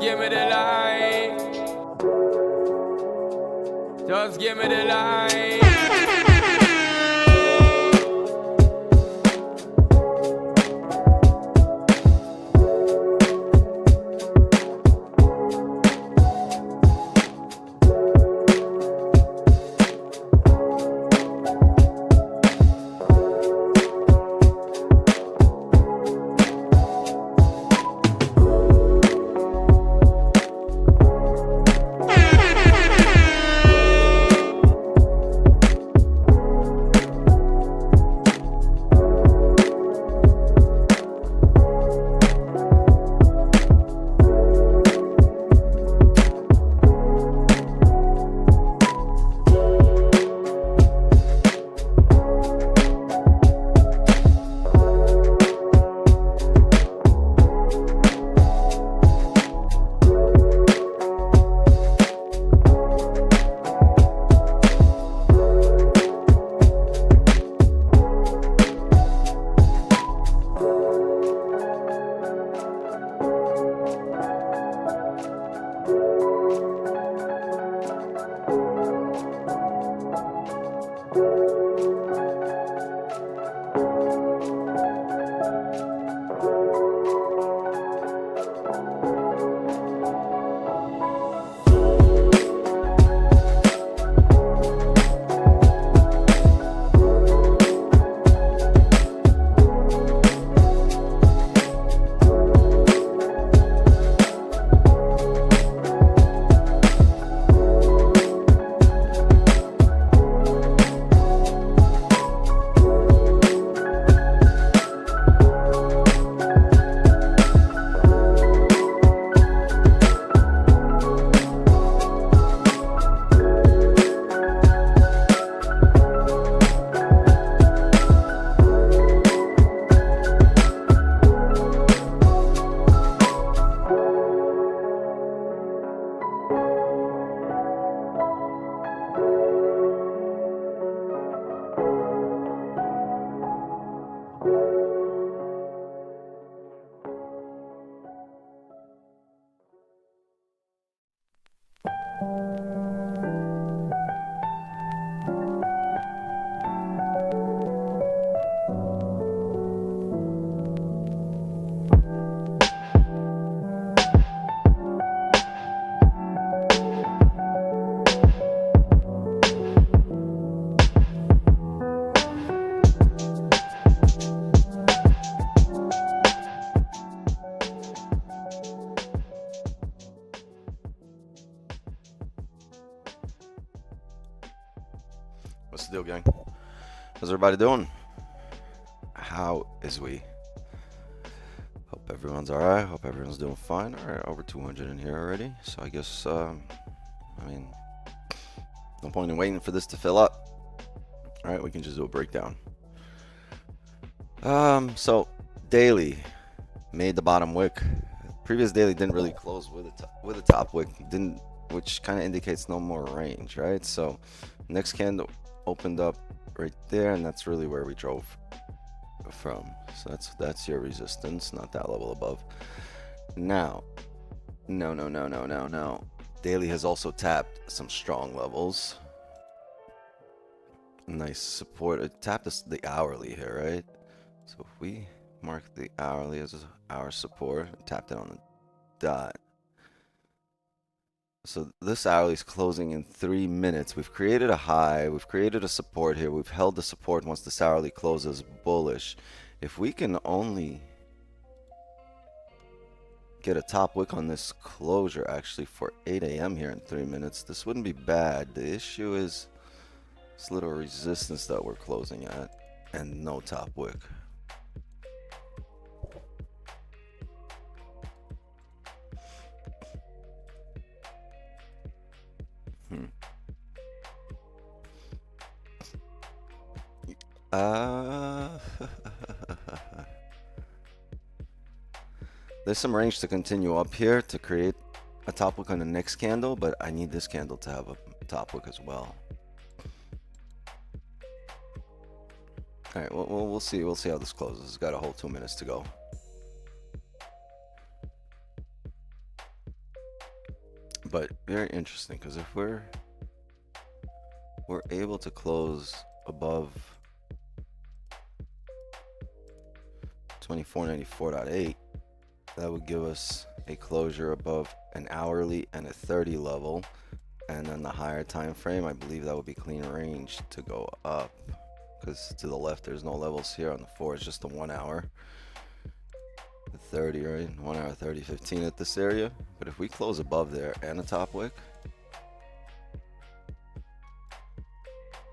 give me the light. Just give me the light. What's the deal, gang? How's everybody doing? How is we? Hope everyone's alright. Hope everyone's doing fine. Alright, over 200 in here already. So I guess, I mean, no point in waiting for this to fill up. Alright, we can just do a breakdown. So daily made the bottom wick. Previous daily didn't really close with a top wick, which kind of indicates no more range, right? So next candle opened up right there, and that's really where we drove from. So that's your resistance, not that level above. Now, no. Daily has also tapped some strong levels. Nice support. It tapped the hourly here, right? So if we mark the hourly as our support, tapped it on the dot. So this hourly is closing in 3 minutes. We've created a high. We've created a support here. We've held the support once this hourly closes bullish. If we can only get a top wick on this closure actually for 8 a.m. here in 3 minutes, this wouldn't be bad. The issue is this little resistance that we're closing at and no top wick. There's some range to continue up here to create a top wick on the next candle, but I need this candle to have a top wick as well. All right, well, we'll see. We'll see how this closes. It's got a whole 2 minutes to go. But very interesting, because if we're able to close above 2494.8, that would give us a closure above an hourly and a 30 level, and then the higher time frame, I believe that would be clean range to go up, because to the left there's no levels here. On the 4 it's just the 1 hour, the 30, right? 1 hour 30 15 at this area. But if we close above there and a top wick,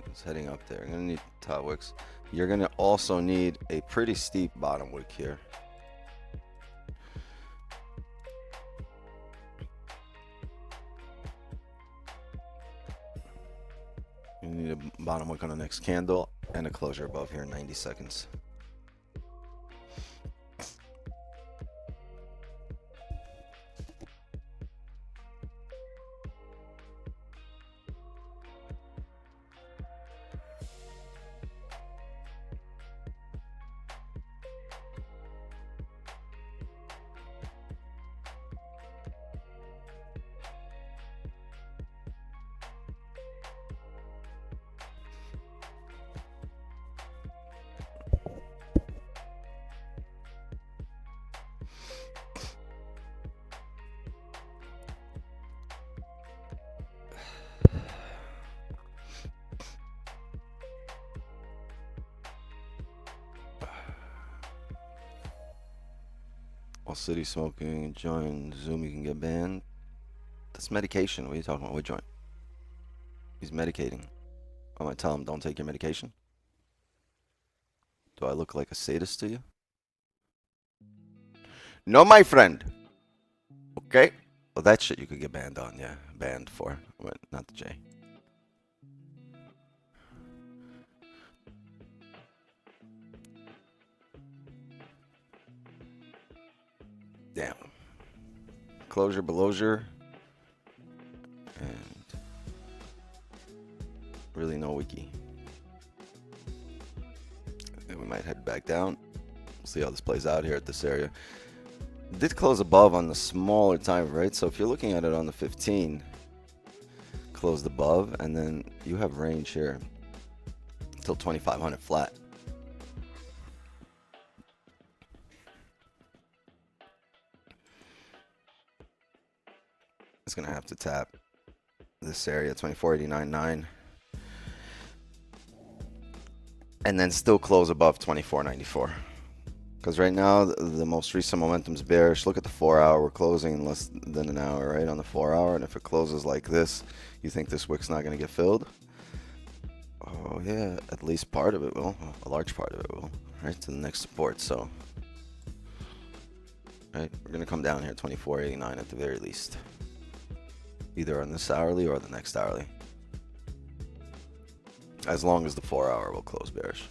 it's heading up there. You're gonna need top wicks. You're gonna also need a pretty steep bottom wick here. You need a bottom wick on the next candle and a closure above here in 90 seconds. While city smoking and join Zoom, you can get banned. That's medication. What are you talking about? What joint? He's medicating. I'm gonna tell him don't take your medication. Do I look like a sadist to you? No, my friend. Okay. Well, that shit you could get banned on. Yeah, banned for, but not the J. Damn. Closure, belosure, and really no wiki. And we might head back down. We'll see how this plays out here at this area. It did close above on the smaller time, right? So if you're looking at it on the 15, closed above, and then you have range here until 2500 flat. It's gonna have to tap this area 2489.9 and then still close above 2494, because right now the most recent momentum's bearish. Look at the 4 hour. We're closing in less than an hour, right, on the 4 hour, and if it closes like this, you think this wick's not going to get filled? Oh yeah, at least part of it will. A large part of it will, right, to the next support. So right, we're going to come down here 2489 at the very least, either on this hourly or the next hourly, as long as the 4 hour will close bearish.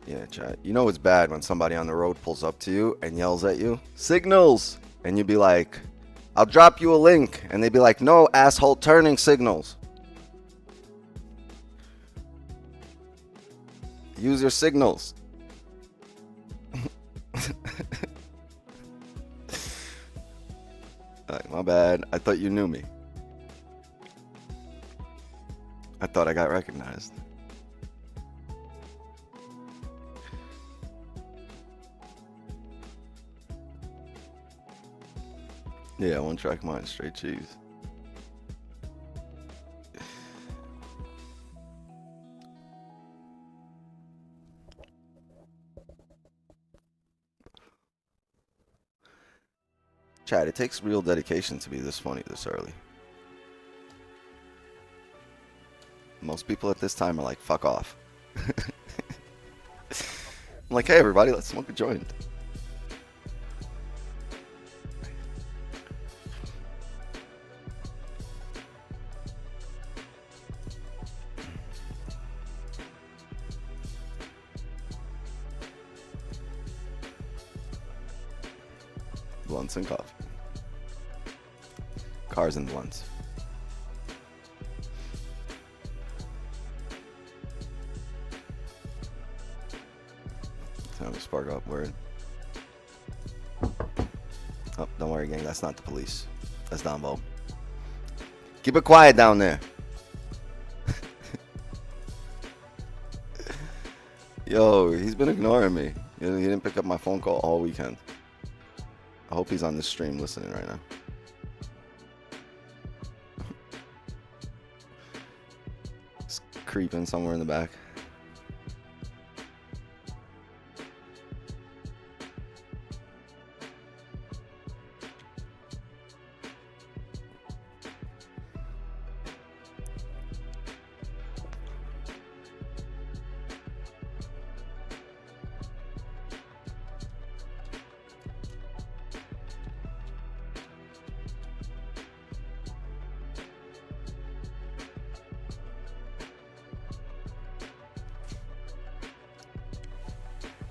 Yeah, chat. You know it's bad when somebody on the road pulls up to you and yells at you, signals, and you'd be like, I'll drop you a link, and they'd be like, no, asshole, turning signals. Use your signals. Like, my bad. I thought you knew me. I thought I got recognized. Yeah, one track mind, straight cheese. Chad, it takes real dedication to be this funny this early. Most people at this time are like, fuck off. I'm like, hey everybody, let's smoke a joint. blunts and coffee. Cars and blunts. Time to spark up, word. Oh, don't worry, gang. That's not the police. That's Dombo. Keep it quiet down there. Yo, he's been ignoring me. He didn't pick up my phone call all weekend. I hope he's on the stream listening right now. He's creeping somewhere in the back.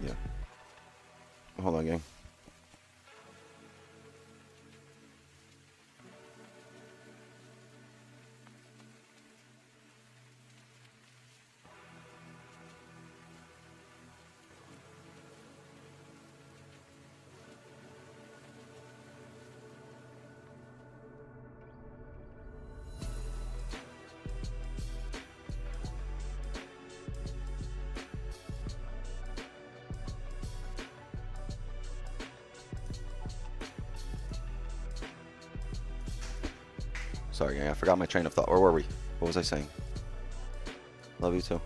Yeah. Hold on, gang. Sorry, gang. I forgot my train of thought. Where were we? What was I saying? Love you too.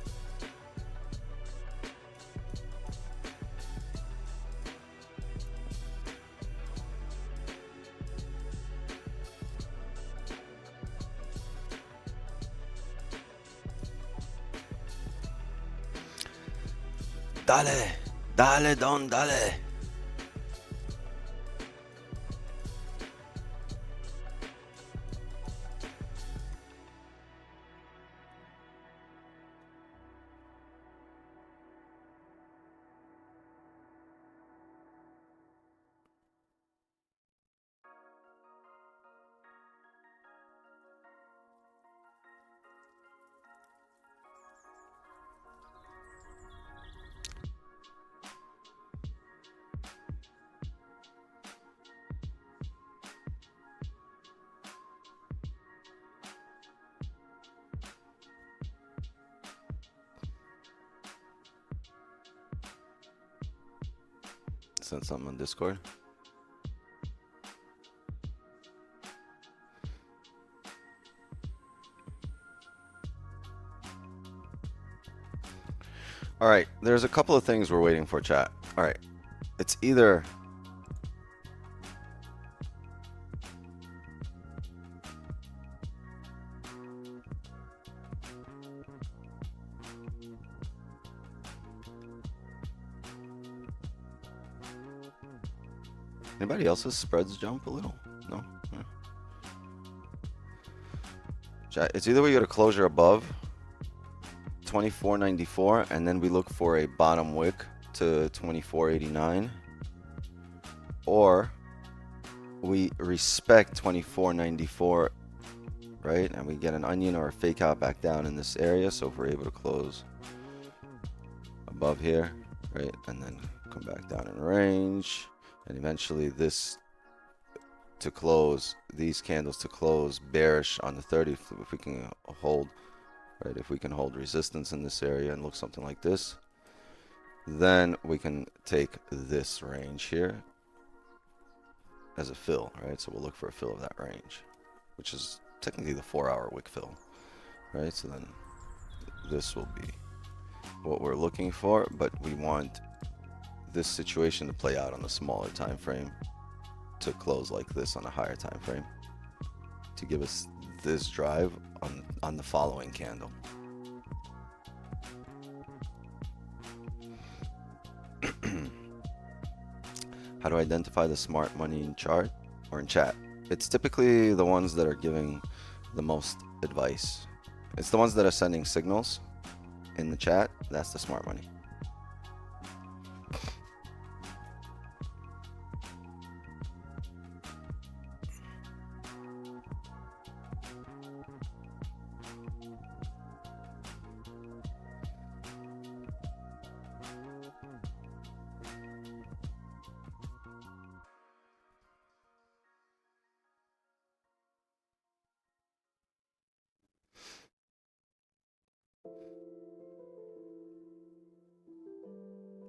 Dale, dale, don, dale. Send something on Discord. All right, there's a couple of things we're waiting for, chat. All right, it's either anybody else's spreads jump a little? No? Yeah. Chat, it's either we get a closure above 24.94 and then we look for a bottom wick to 24.89, or we respect 24.94, right, and we get an onion or a fake out back down in this area. So if we're able to close above here, right, and then come back down in range, and eventually this to close, these candles to close bearish on the 30, if we can hold, right, if we can hold resistance in this area and look something like this, then we can take this range here as a fill, right? So we'll look for a fill of that range, which is technically the 4-hour wick fill, right? So then this will be what we're looking for, but we want this situation to play out on the smaller time frame to close like this on a higher time frame to give us this drive on the following candle. How do I identify the smart money in chart or in chat? It's typically the ones that are giving the most advice. It's the ones that are sending signals in the chat. That's the smart money.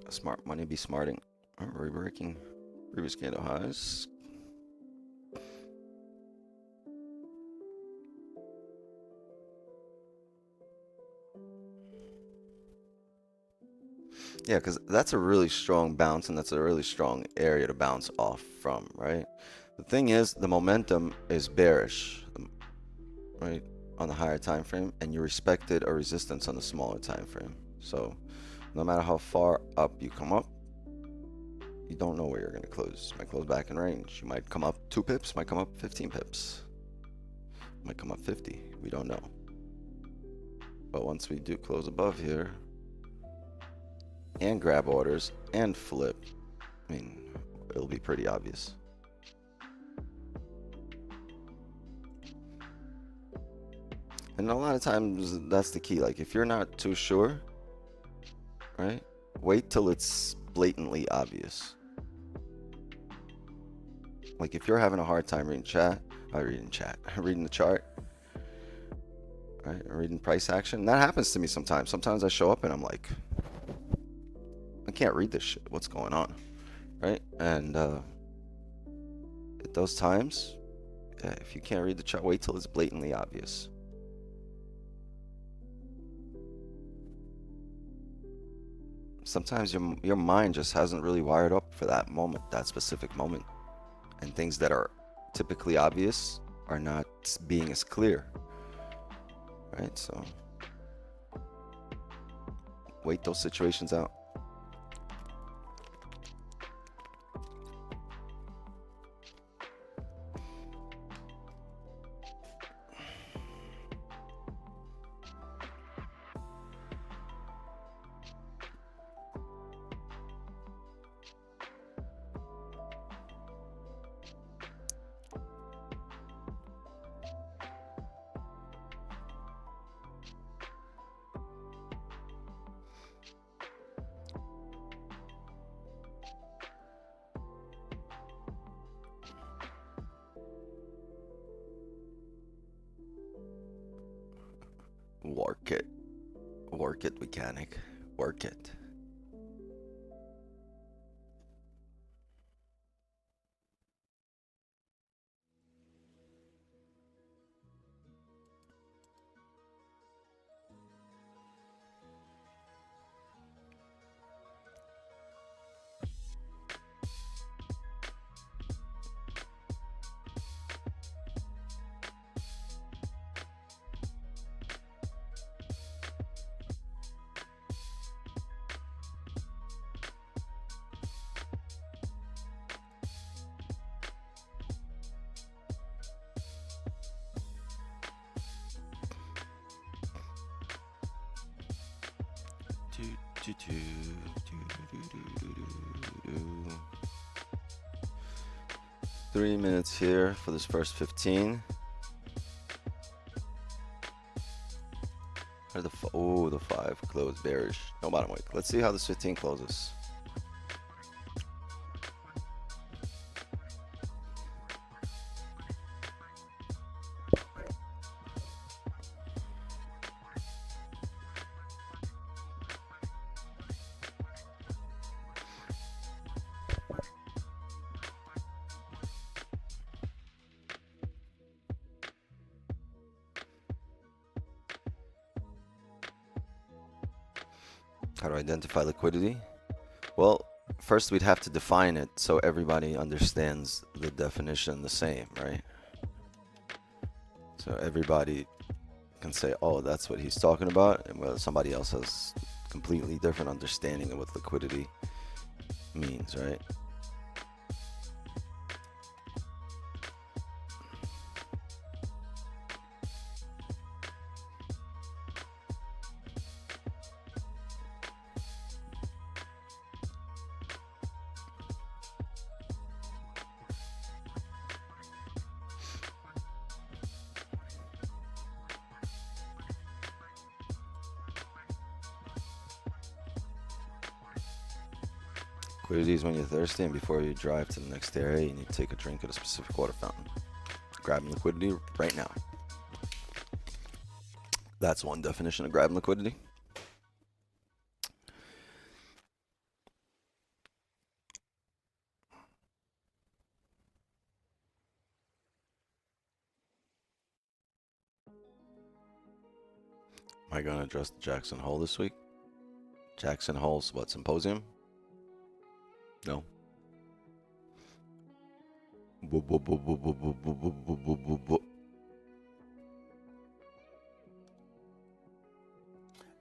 Smart money be smarting. We're breaking previous candle highs. Yeah, because that's a really strong bounce, and that's a really strong area to bounce off from, right? The thing is, the momentum is bearish, right, on the higher time frame, and you respected a resistance on the smaller time frame. So no matter how far up you come up, you don't know where you're going to close. You might close back in range. You might come up 2 pips, might come up 15 pips, might come up 50. We don't know. But once we do close above here and grab orders and flip, I mean, it'll be pretty obvious. And a lot of times that's the key. Like if you're not too sure, right, wait till it's blatantly obvious. Like if you're having a hard time reading reading the chart, right, reading price action, that happens to me sometimes. Sometimes I show up and I'm like, I can't read this shit. What's going on, right? And at those times, yeah, if you can't read the chart, wait till it's blatantly obvious. Sometimes your mind just hasn't really wired up for that moment, that specific moment. And things that are typically obvious are not being as clear, right? So wait those situations out. Work it, mechanic, work it. Three minutes here for this first 15. The 5 closed bearish. No bottom wick. Let's see how this 15 closes. How to identify liquidity? Well, first we'd have to define it so everybody understands the definition the same, right? So everybody can say, oh, that's what he's talking about, and well, somebody else has completely different understanding of what liquidity means, right? Liquidity is when you're thirsty and before you drive to the next area, you need to take a drink at a specific water fountain. Grabbing liquidity right now. That's one definition of grabbing liquidity. I gonna address the Jackson Hole this week? Jackson Hole's what, symposium? No.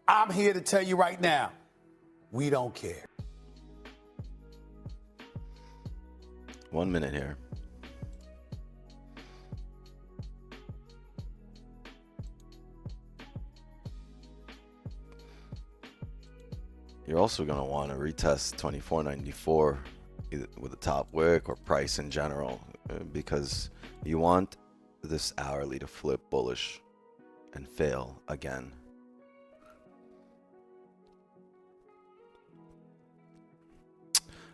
I'm here to tell you right now, we don't care. 1 minute here. You're also going to want to retest 24.94 either with a top wick or price in general, because you want this hourly to flip bullish and fail again.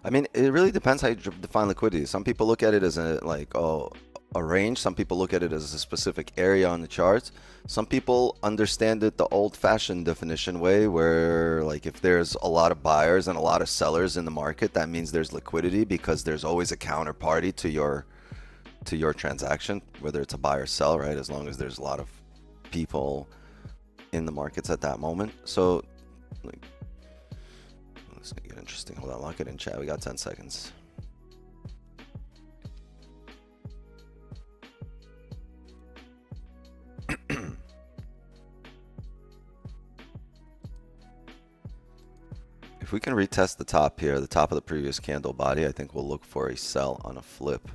I mean, it really depends how you define liquidity. Some people look at it as a range. Some people look at it as a specific area on the charts. Some people understand it the old-fashioned definition way, where like if there's a lot of buyers and a lot of sellers in the market, that means there's liquidity because there's always a counterparty to your transaction, whether it's a buy or sell, right? As long as there's a lot of people in the markets at that moment. So like, it's gonna get interesting. Hold on, lock it in chat. We got 10 seconds. If we can retest the top here, the top of the previous candle body, I think we'll look for a sell on a flip.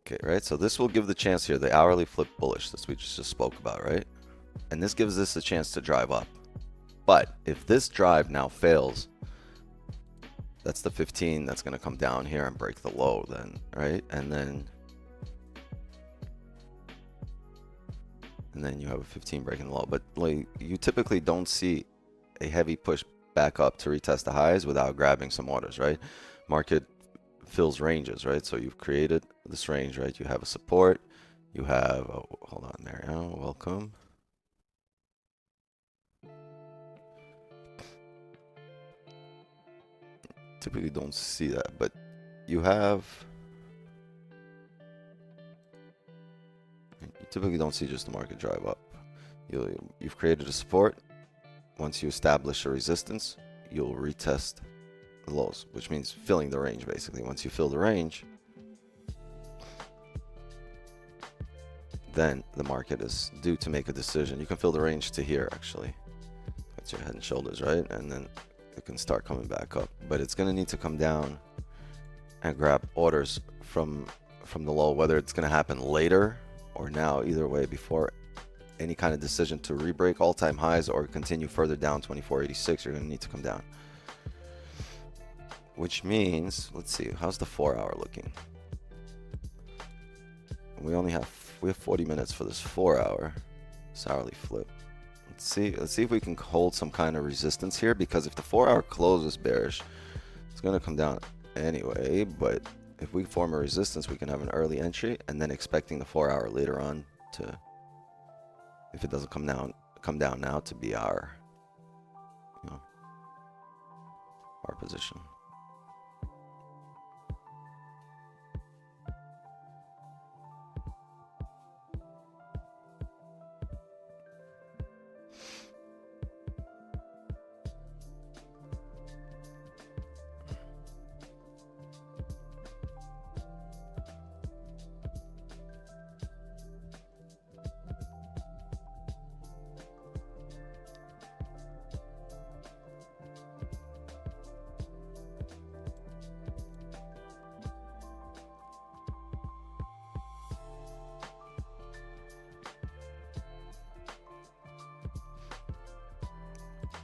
Okay, right, so this will give the chance here, the hourly flip bullish, that we just spoke about, right? And this gives this a chance to drive up. But if this drive now fails, that's the 15 that's going to come down here and break the low then, right? And then you have a 15 breaking the low. But like, you typically don't see a heavy push back up to retest the highs without grabbing some orders, right? Market fills ranges, right? So you've created this range, right? You have a support, you have, oh, hold on, Mariano, welcome. Typically don't see that, but you typically don't see just the market drive up. You've created a support. Once you establish a resistance, you'll retest the lows, which means filling the range basically. Once you fill the range, then the market is due to make a decision. You can fill the range to here actually. That's your head and shoulders, right? And then it can start coming back up, but it's going to need to come down and grab orders from the low, whether it's going to happen later or now. Either way, before any kind of decision to re-break all-time highs or continue further down 24.86, you're going to need to come down. Which means, let's see, how's the 4-hour looking? We have 40 minutes for this 4-hour. This hourly flip. Let's see if we can hold some kind of resistance here, because if the 4-hour closes bearish, it's going to come down anyway. But if we form a resistance, we can have an early entry, and then expecting the 4-hour later on to, if it doesn't come down now, to be our position.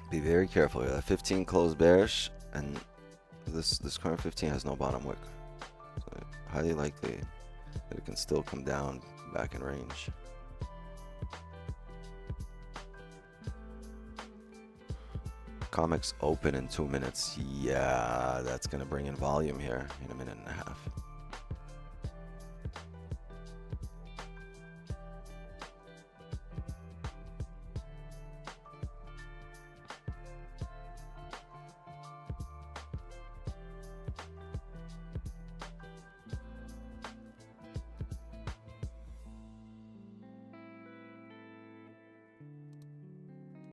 Be very careful here. That 15 closed bearish, and this current 15 has no bottom wick. So highly likely that it can still come down back in range. Comics open in 2 minutes. Yeah, that's gonna bring in volume here in a minute and a half.